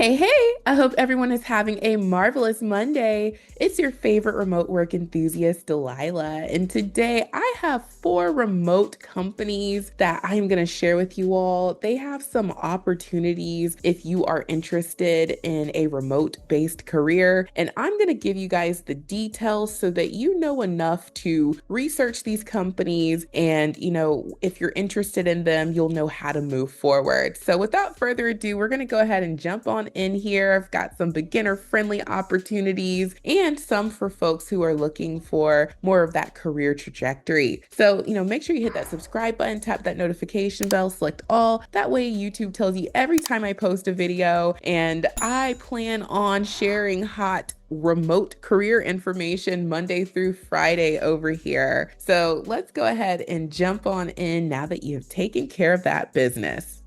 Hey, hey, I hope everyone is having a marvelous Monday. It's your favorite remote work enthusiast, Delilah. And today I have four remote companies that I'm going to share with you all. They have some opportunities if you are interested in a remote based career. And I'm going to give you guys the details so that you know enough to research these companies. And, if you're interested in them, you'll know how to move forward. So without further ado, we're going to go ahead and jump on in here. I've got some beginner friendly opportunities and some for folks who are looking for more of that career trajectory. So, make sure you hit that subscribe button, tap that notification bell, select all. That way YouTube tells you every time I post a video, and I plan on sharing hot remote career information Monday through Friday over here. So let's go ahead and jump on in now that you've taken care of that business.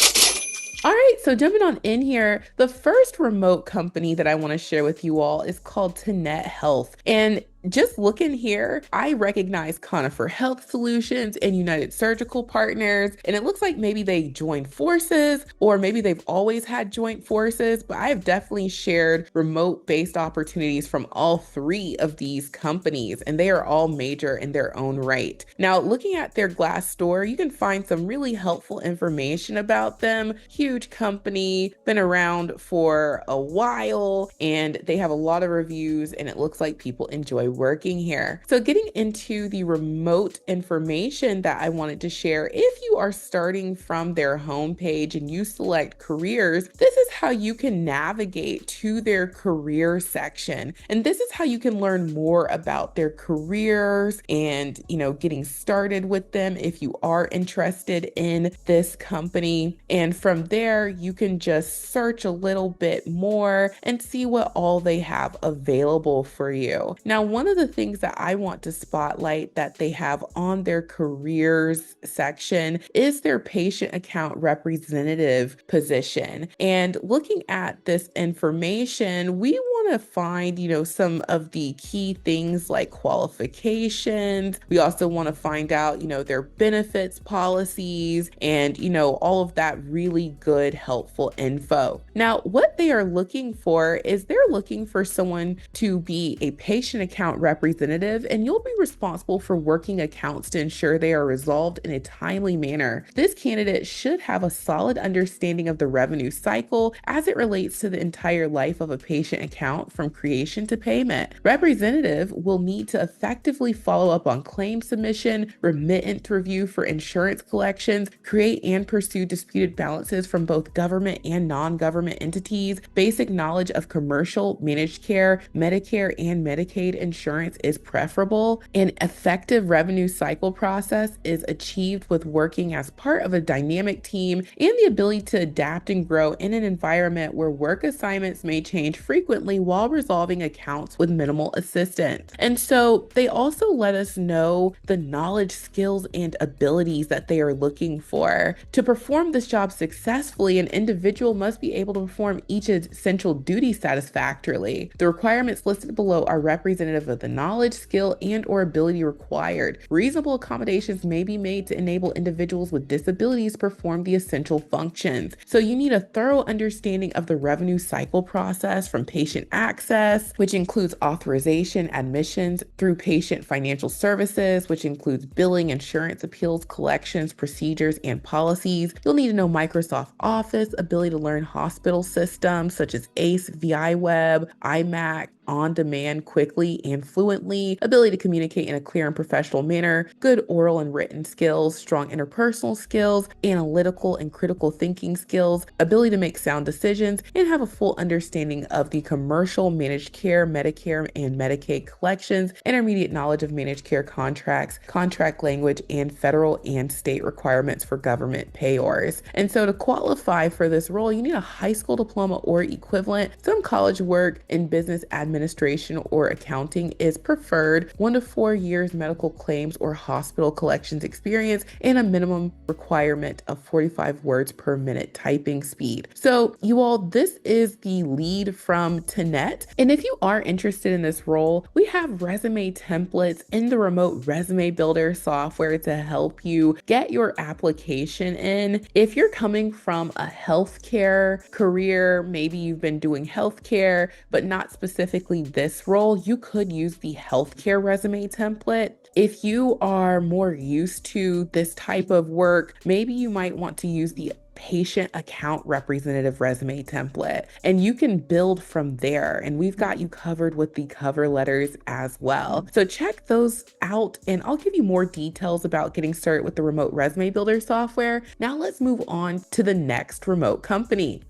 All right, so jumping on in here, the first remote company that I want to share with you all is called Tenet Health. And just looking here, I recognize Conifer Health Solutions and United Surgical Partners, and it looks like maybe they joined forces or maybe they've always had joint forces, but I have definitely shared remote-based opportunities from all three of these companies, and they are all major in their own right. Now, looking at their Glassdoor, you can find some really helpful information about them. Huge company, been around for a while, and they have a lot of reviews, and it looks like people enjoy working here. So getting into the remote information that I wanted to share, if you are starting from their homepage and you select careers, this is how you can navigate to their career section. And this is how you can learn more about their careers and, getting started with them if you are interested in this company. And from there, you can just search a little bit more and see what all they have available for you. Now, one of the things that I want to spotlight that they have on their careers section is their patient account representative position. And looking at this information, we want to find, some of the key things like qualifications. We also want to find out, their benefits policies and, all of that really good, helpful info. Now, what they are looking for is they're looking for someone to be a patient account representative, and you'll be responsible for working accounts to ensure they are resolved in a timely manner. This candidate should have a solid understanding of the revenue cycle as it relates to the entire life of a patient account from creation to payment. Representative will need to effectively follow up on claim submission, remittance review for insurance collections, create and pursue disputed balances from both government and non-government entities. Basic knowledge of commercial, managed care, Medicare, and Medicaid insurance is preferable. An effective revenue cycle process is achieved with working as part of a dynamic team and the ability to adapt and grow in an environment where work assignments may change frequently while resolving accounts with minimal assistance. And so they also let us know the knowledge, skills, and abilities that they are looking for. To perform this job successfully, an individual must be able to perform each essential duty satisfactorily. The requirements listed below are representative of the knowledge, skill, and or ability required. Reasonable accommodations may be made to enable individuals with disabilities perform the essential functions. So you need a thorough understanding of the revenue cycle process from patient access, which includes authorization, admissions, through patient financial services, which includes billing, insurance appeals, collections, procedures, and policies. You'll need to know Microsoft Office, ability to learn hospital systems such as ACE, VIWeb, iMac, on demand quickly and fluently, ability to communicate in a clear and professional manner, good oral and written skills, strong interpersonal skills, analytical and critical thinking skills, ability to make sound decisions, and have a full understanding of the commercial, managed care, Medicare, and Medicaid collections, intermediate knowledge of managed care contracts, contract language, and federal and state requirements for government payors. And so to qualify for this role, you need a high school diploma or equivalent, some college work in business administration administration or accounting is preferred, 1 to 4 years medical claims or hospital collections experience, and a minimum requirement of 45 words per minute typing speed. So, you all, this is the lead from Tanet. And if you are interested in this role, we have resume templates in the remote resume builder software to help you get your application in. If you're coming from a healthcare career, maybe you've been doing healthcare, but not specifically this role, you could use the healthcare resume template. If you are more used to this type of work, maybe you might want to use the patient account representative resume template, and you can build from there. And we've got you covered with the cover letters as well. So check those out, and I'll give you more details about getting started with the remote resume builder software. Now let's move on to the next remote company.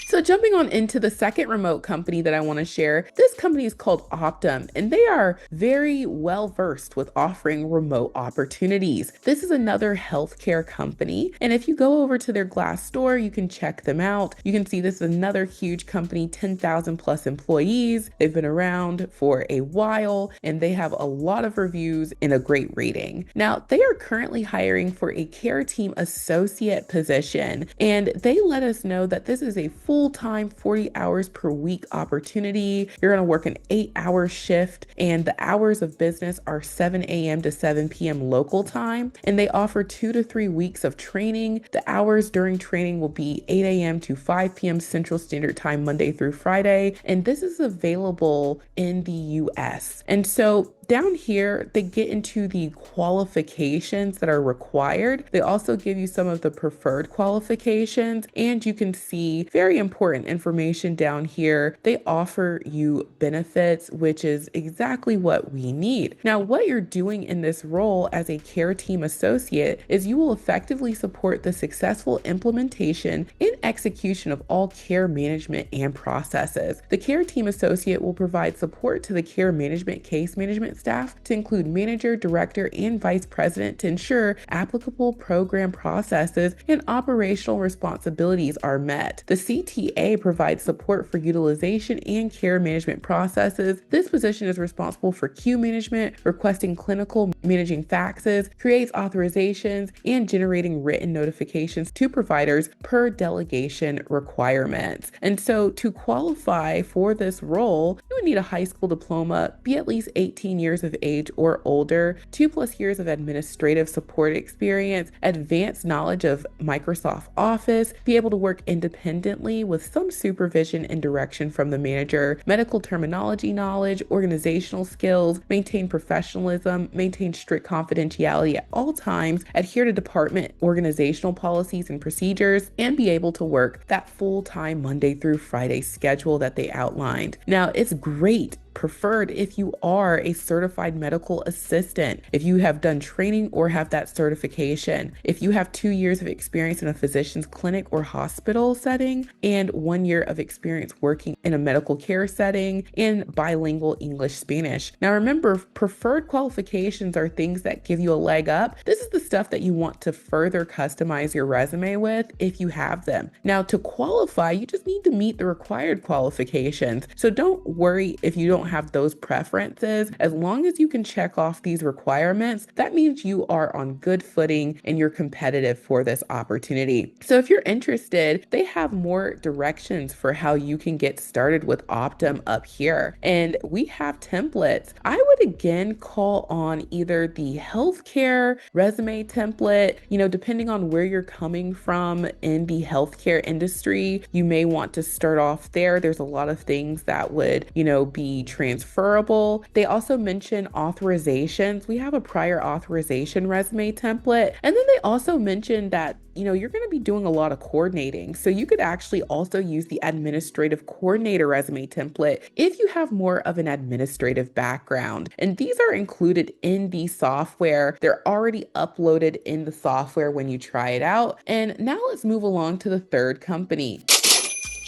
So jumping on into the second remote company that I want to share, this company is called Optum, and they are very well versed with offering remote opportunities. This is another healthcare company, and if you go over to their Glassdoor, you can check them out. You can see this is another huge company, 10,000 plus employees. They've been around for a while, and they have a lot of reviews and a great rating. Now, they are currently hiring for a care team associate position, and they let us know that this is a full-time 40 hours per week opportunity. You're going to work an 8-hour shift, and the hours of business are 7 a.m. to 7 p.m. local time, and they offer 2 to 3 weeks of training. The hours during training will be 8 a.m. to 5 p.m. Central Standard Time, Monday through Friday, and this is available in the US. And so down here, they get into the qualifications that are required. They also give you some of the preferred qualifications, and you can see very important information down here. They offer you benefits, which is exactly what we need. Now, what you're doing in this role as a care team associate is you will effectively support the successful implementation and execution of all care management and processes. The care team associate will provide support to the care management case management staff to include manager, director, and vice president to ensure applicable program processes and operational responsibilities are met. The CTA provides support for utilization and care management processes. This position is responsible for queue management, requesting clinical, managing faxes, creates authorizations, and generating written notifications to providers per delegation requirements. And so to qualify for this role, you would need a high school diploma, be at least 18 years of age or older, 2+ years of administrative support experience, advanced knowledge of Microsoft Office, be able to work independently with some supervision and direction from the manager, medical terminology knowledge, organizational skills, maintain professionalism, maintain strict confidentiality at all times, adhere to department organizational policies and procedures, and be able to work that full-time Monday through Friday schedule that they outlined. Now, it's great, preferred if you are a certified medical assistant, if you have done training or have that certification, if you have 2 years of experience in a physician's clinic or hospital setting, and 1 year of experience working in a medical care setting, and bilingual English-Spanish. Now remember, preferred qualifications are things that give you a leg up. This is the stuff that you want to further customize your resume with if you have them. Now, to qualify, you just need to meet the required qualifications. So don't worry if you don't have those preferences. As long as you can check off these requirements, that means you are on good footing and you're competitive for this opportunity. So if you're interested, they have more directions for how you can get started with Optum up here. And we have templates. I would again call on either the healthcare resume template, depending on where you're coming from in the healthcare industry, you may want to start off there. There's a lot of things that would, be transferable. They also mention authorizations. We have a prior authorization resume template. And then they also mention that you're going to be doing a lot of coordinating. So you could actually also use the administrative coordinator resume template if you have more of an administrative background. And these are included in the software. They're already uploaded in the software when you try it out. And now let's move along to the third company.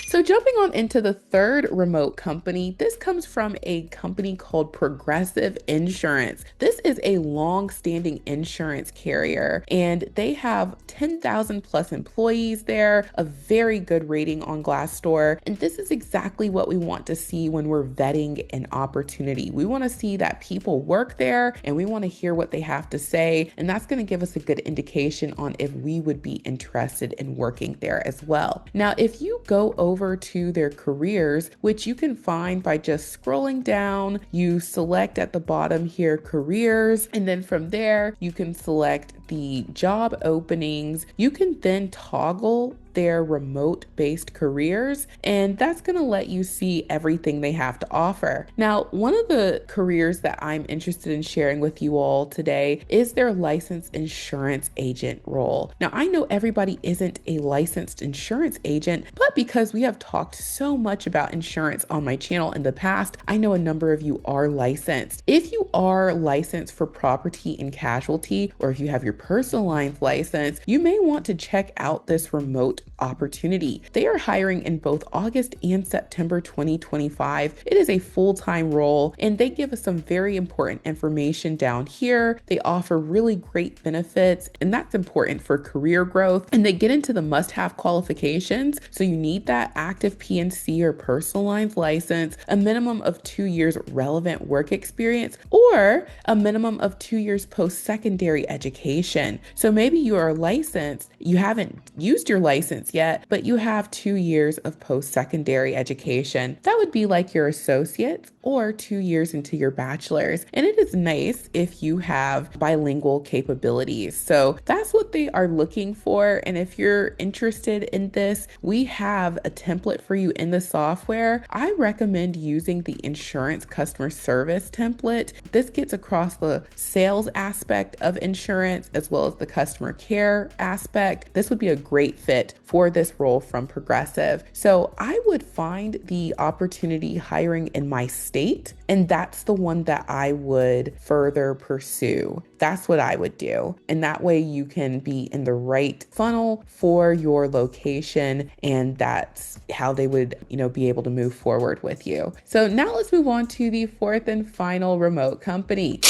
So jumping on into the third remote company, this comes from a company called Progressive Insurance. This is a long-standing insurance carrier, and they have 10,000 plus employees there, a very good rating on Glassdoor. And this is exactly what we want to see when we're vetting an opportunity. We want to see that people work there and we want to hear what they have to say. And that's going to give us a good indication on if we would be interested in working there as well. Now, if you go over to their careers, which you can find by just scrolling down, you select at the bottom here careers, and then from there you can select the job openings. You can then toggle their remote based careers, and that's going to let you see everything they have to offer. Now, one of the careers that I'm interested in sharing with you all today is their licensed insurance agent role. Now, I know everybody isn't a licensed insurance agent, but because we have talked so much about insurance on my channel in the past, I know a number of you are licensed. If you are licensed for property and casualty, or if you have your personal lines license, you may want to check out this remote opportunity. They are hiring in both August and September 2025. It is a full-time role, and they give us some very important information down here. They offer really great benefits, and that's important for career growth. And they get into the must-have qualifications. So you need that active PNC or personal lines license, a minimum of 2 years relevant work experience, or a minimum of 2 years post-secondary education. So maybe you are licensed, you haven't used your license yet, but you have 2 years of post-secondary education. That would be like your associate's or 2 years into your bachelor's. And it is nice if you have bilingual capabilities. So that's what they are looking for. And if you're interested in this, we have a template for you in the software. I recommend using the insurance customer service template. This gets across the sales aspect of insurance as well as the customer care aspect. This would be a great fit for this role from Progressive. So I would find the opportunity hiring in my state, and that's the one that I would further pursue. That's what I would do. And that way you can be in the right funnel for your location, and that's how they would, be able to move forward with you. So now let's move on to the fourth and final remote company.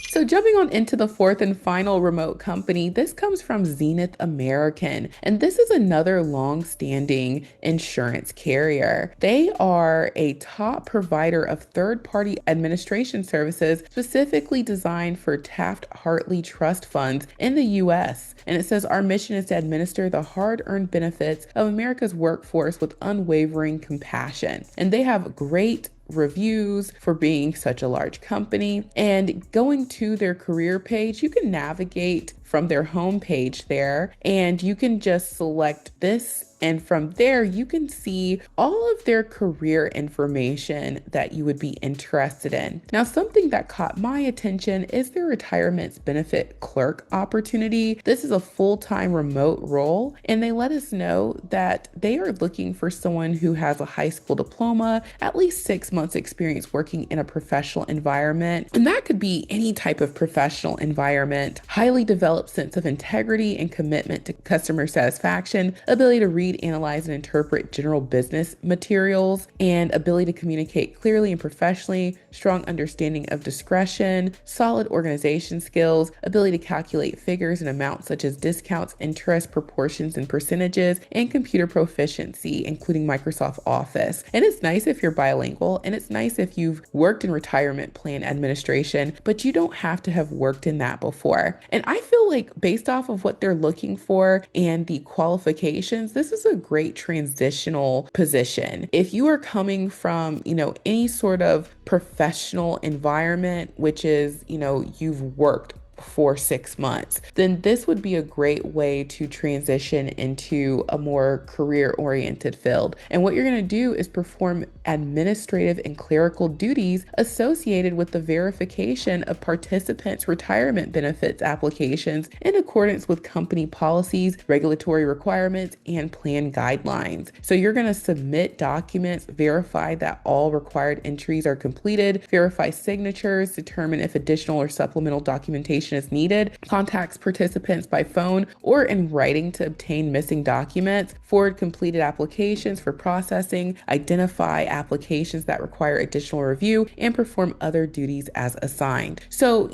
So jumping on into the fourth and final remote company, this comes from Zenith American, and this is another long-standing insurance carrier. They are a top provider of third-party administration services specifically designed for Taft-Hartley trust funds in the U.S. And it says, our mission is to administer the hard-earned benefits of America's workforce with unwavering compassion. And they have great reviews for being such a large company. And going to their career page, you can navigate from their homepage there, and you can just select this. And from there, you can see all of their career information that you would be interested in. Now, something that caught my attention is their retirement benefit clerk opportunity. This is a full-time remote role, and they let us know that they are looking for someone who has a high school diploma, at least 6 months experience working in a professional environment. And that could be any type of professional environment, highly developed sense of integrity and commitment to customer satisfaction, ability to read, analyze, and interpret general business materials, and ability to communicate clearly and professionally, strong understanding of discretion, solid organization skills, ability to calculate figures and amounts such as discounts, interest, proportions, and percentages, and computer proficiency, including Microsoft Office. And it's nice if you're bilingual, and it's nice if you've worked in retirement plan administration, but you don't have to have worked in that before. And I feel like based off of what they're looking for and the qualifications, this is a great transitional position. If you are coming from, any sort of professional environment, which is, you've worked for 6 months, then this would be a great way to transition into a more career-oriented field. And what you're going to do is perform administrative and clerical duties associated with the verification of participants' retirement benefits applications in accordance with company policies, regulatory requirements, and plan guidelines. So you're going to submit documents, verify that all required entries are completed, verify signatures, determine if additional or supplemental documentation information is needed, contacts participants by phone or in writing to obtain missing documents, forward completed applications for processing, identify applications that require additional review, and perform other duties as assigned. So,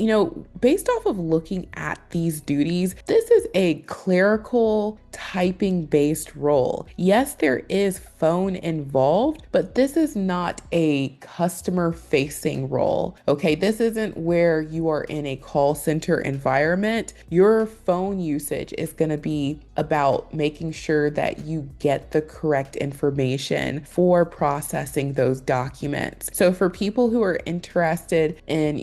based off of looking at these duties, this is a clerical typing based role. Yes, there is phone involved, but this is not a customer facing role. Okay, this isn't where you are in a call center environment. Your phone usage is going to be about making sure that you get the correct information for processing those documents. So for people who are interested in,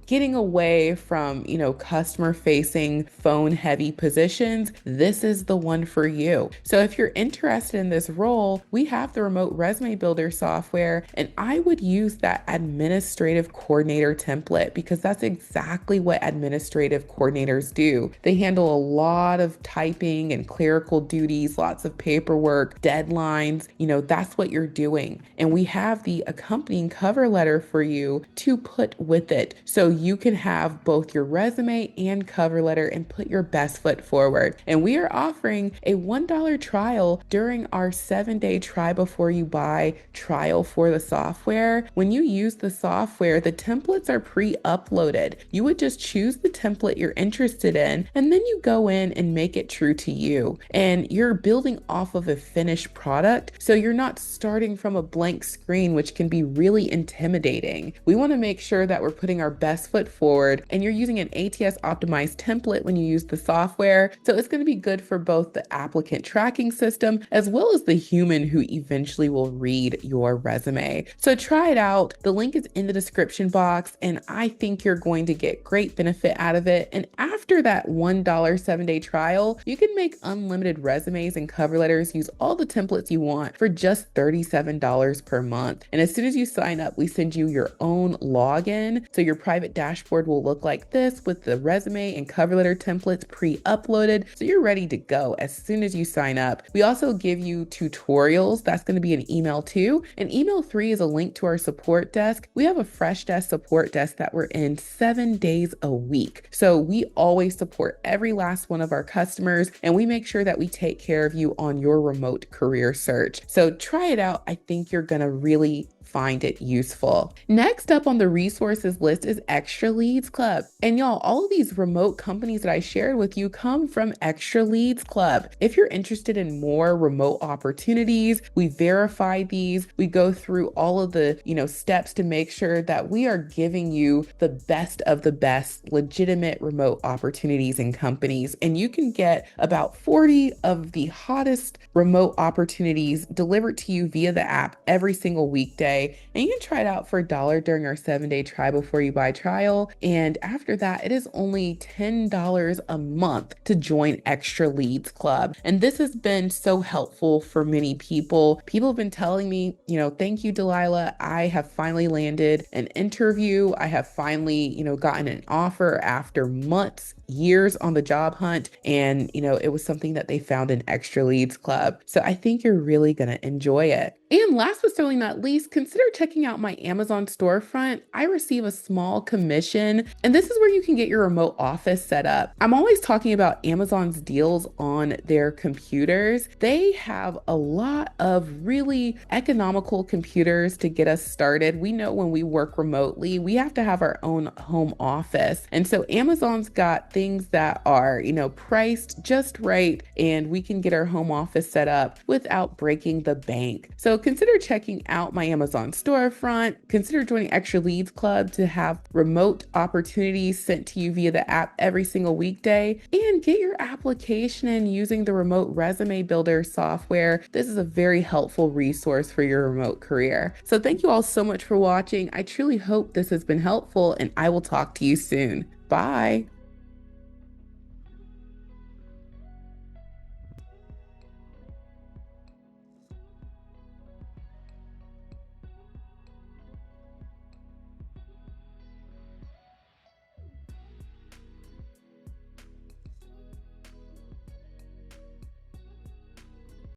getting away from, customer facing phone heavy positions, this is the one for you. So if you're interested in this role, we have the remote resume builder software, and I would use that administrative coordinator template because that's exactly what administrative coordinators do. They handle a lot of typing and clerical duties, lots of paperwork, deadlines. That's what you're doing. And we have the accompanying cover letter for you to put with it. So you can have both your resume and cover letter and put your best foot forward. And we are offering a $1 trial during our 7-day try before you buy trial for the software. When you use the software, the templates are pre-uploaded. You would just choose the template you're interested in, and then you go in and make it true to you. And you're building off of a finished product, so you're not starting from a blank screen, which can be really intimidating. We want to make sure that we're putting our best foot forward, and you're using an ATS optimized template when you use the software. So it's going to be good for both the applicant tracking system as well as the human who eventually will read your resume. So try it out. The link is in the description box, and I think you're going to get great benefit out of it. And after that $1 7-day trial, you can make unlimited resumes and cover letters, use all the templates you want for just $37 per month. And as soon as you sign up, we send you your own login. So your private dashboard will look like this with the resume and cover letter templates pre-uploaded. So you're ready to go as soon as you sign up. We also give you tutorials. That's going to be an email 2. And email 3 is a link to our support desk. We have a fresh desk support desk that we're in 7 days a week. So we always support every last one of our customers, and we make sure that we take care of you on your remote career search. So try it out. I think you're going to really find it useful. Next up on the resources list is Extra Leads Club. And y'all, all of these remote companies that I shared with you come from Extra Leads Club. If you're interested in more remote opportunities, we verify these. We go through all of the, steps to make sure that we are giving you the best of the best legitimate remote opportunities and companies. And you can get about 40 of the hottest remote opportunities delivered to you via the app every single weekday. And you can try it out for $1 during our 7-day try before you buy trial. And after that, it is only $10 a month to join Extra Leads Club. And this has been so helpful for many people. People have been telling me, thank you, Delilah. I have finally landed an interview. I have finally, gotten an offer after months, years on the job hunt. And, it was something that they found in Extra Leads Club. So I think you're really going to enjoy it. And last but certainly not least, consider checking out my Amazon storefront. I receive a small commission, and this is where you can get your remote office set up. I'm always talking about Amazon's deals on their computers. They have a lot of really economical computers to get us started. We know when we work remotely, we have to have our own home office. And so Amazon's got things that are, priced just right, and we can get our home office set up without breaking the bank. So consider checking out my Amazon storefront. Consider joining Extra Leads Club to have remote opportunities sent to you via the app every single weekday, and get your application in using the remote resume builder software. This is a very helpful resource for your remote career. So thank you all so much for watching. I truly hope this has been helpful, and I will talk to you soon. Bye.